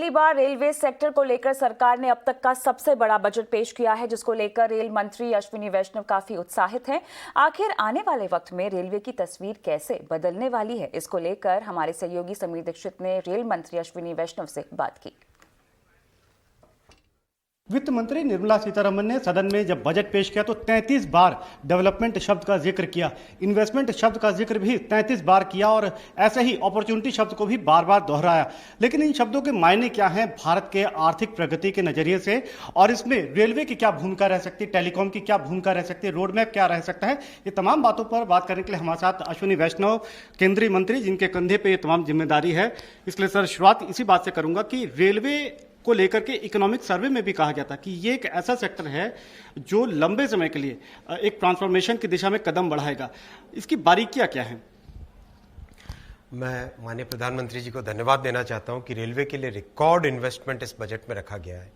पहली बार railway sector को लेकर सरकार ने अब तक का सबसे बड़ा बजट पेश किया है, जिसको लेकर रेल मंत्री अश्विनी वैष्णव काफी उत्साहित हैं। आखिर आने वाले वक्त में रेलवे की तस्वीर कैसे बदलने वाली है, इसको लेकर हमारे सहयोगी समीर दीक्षित ने रेल मंत्री अश्विनी वैष्णव से बात की। वित्त मंत्री निर्मला सीतारमण ने सदन में जब बजट पेश किया तो 33 बार डेवलपमेंट शब्द का जिक्र किया, इन्वेस्टमेंट शब्द का जिक्र भी 33 बार किया और ऐसे ही अपॉर्चुनिटी शब्द को भी बार बार दोहराया। लेकिन इन शब्दों के मायने क्या हैं भारत के आर्थिक प्रगति के नजरिए से, और इसमें रेलवे की क्या भूमिका रह सकती है, टेलीकॉम की क्या भूमिका रह सकती है, रोड मैप क्या रह सकता है, ये तमाम बातों पर बात करने के लिए हमारे साथ अश्विनी वैष्णव, केंद्रीय मंत्री, जिनके कंधे पर ये तमाम जिम्मेदारी है। इसलिए सर, शुरुआत इसी बात से करूंगा कि रेलवे को लेकर के इकोनॉमिक सर्वे में भी कहा गया था कि ये एक ऐसा सेक्टर है जो लंबे समय के लिए एक ट्रांसफॉर्मेशन की दिशा में कदम बढ़ाएगा। इसकी बारीकियां क्या हैं? मैं माननीय प्रधानमंत्री जी को धन्यवाद देना चाहता हूं कि रेलवे के लिए रिकॉर्ड इन्वेस्टमेंट इस बजट में रखा गया है।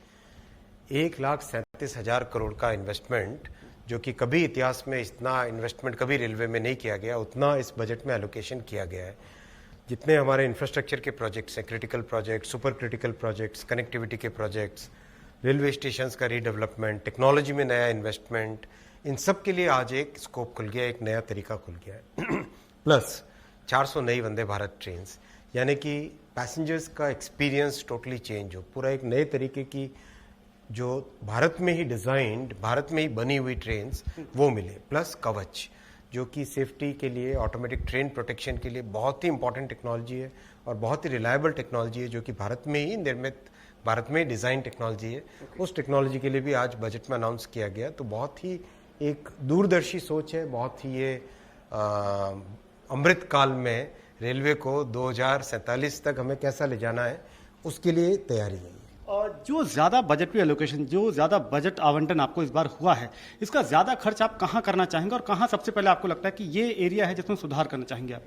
1,37,000 करोड़ का इन्वेस्टमेंट, जो कि कभी इतिहास में इतना इन्वेस्टमेंट कभी रेलवे में नहीं किया गया, उतना इस बजट में एलोकेशन किया गया है। जितने हमारे इंफ्रास्ट्रक्चर के प्रोजेक्ट्स हैं, critical projects, super critical projects, connectivity के प्रोजेक्ट्स, रेलवे स्टेशंस का रीडेवलपमेंट, टेक्नोलॉजी में नया इन्वेस्टमेंट, इन सब के लिए आज एक स्कोप खुल गया, एक नया तरीका खुल गया है। प्लस 400 नई वंदे भारत ट्रेन्स, यानी कि पैसेंजर्स का एक्सपीरियंस टोटली चेंज हो, पूरा एक नए तरीके की जो भारत में ही डिजाइंड, भारत में ही बनी हुई ट्रेन्स वो मिले। प्लस कवच, जो कि सेफ्टी के लिए, ऑटोमेटिक ट्रेन प्रोटेक्शन के लिए बहुत ही इंपॉर्टेंट टेक्नोलॉजी है और बहुत ही रिलायबल टेक्नोलॉजी है, जो कि भारत में ही निर्मित, भारत में ही डिज़ाइन टेक्नोलॉजी है। उस टेक्नोलॉजी के लिए भी आज बजट में अनाउंस किया गया। तो बहुत ही एक दूरदर्शी सोच है, बहुत ही ये अमृत काल में रेलवे को 2047 तक हमें कैसा ले जाना है, उसके लिए तैयारी है। और जो ज़्यादा बजटरी एलोकेशन, जो ज़्यादा बजट आवंटन आपको इस बार हुआ है, इसका ज़्यादा खर्च आप कहाँ करना चाहेंगे और कहाँ सबसे पहले आपको लगता है कि ये एरिया है जिसमें सुधार करना चाहेंगे आप?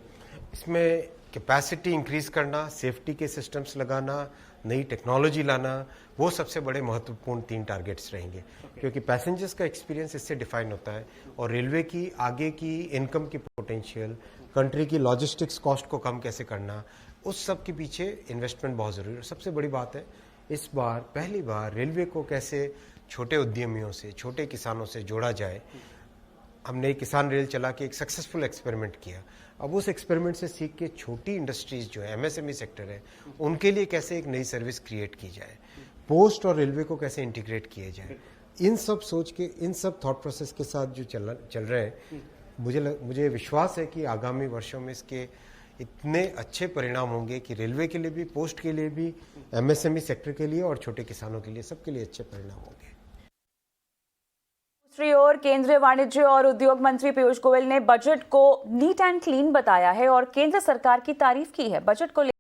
इसमें कैपेसिटी इंक्रीज करना, सेफ्टी के सिस्टम्स लगाना, नई टेक्नोलॉजी लाना, वो सबसे बड़े महत्वपूर्ण 3 टारगेट्स रहेंगे। क्योंकि पैसेंजर्स का एक्सपीरियंस इससे डिफाइन होता है और रेलवे की आगे की इनकम की पोटेंशियल, कंट्री की लॉजिस्टिक्स कॉस्ट को कम कैसे करना, उस सब के पीछे इन्वेस्टमेंट बहुत ज़रूरी है। सबसे बड़ी बात है, इस बार पहली बार रेलवे को कैसे छोटे उद्यमियों से, छोटे किसानों से जोड़ा जाए। हमने किसान रेल चला के एक सक्सेसफुल एक्सपेरिमेंट किया। अब उस एक्सपेरिमेंट से सीख के छोटी इंडस्ट्रीज जो है, एमएसएमई सेक्टर है, उनके लिए कैसे एक नई सर्विस क्रिएट की जाए, पोस्ट और रेलवे को कैसे इंटीग्रेट किया जाए, इन सब सोच के, इन सब थॉट प्रोसेस के साथ जो चल रहे हैं, मुझे विश्वास है कि आगामी वर्षों में इसके इतने अच्छे परिणाम होंगे कि रेलवे के लिए भी, पोस्ट के लिए भी, एमएसएमई सेक्टर के लिए और छोटे किसानों के लिए, सबके लिए अच्छे परिणाम होंगे। दूसरी ओर केंद्रीय वाणिज्य और उद्योग मंत्री पीयूष गोयल ने बजट को नीट एंड क्लीन बताया है और केंद्र सरकार की तारीफ की है। बजट को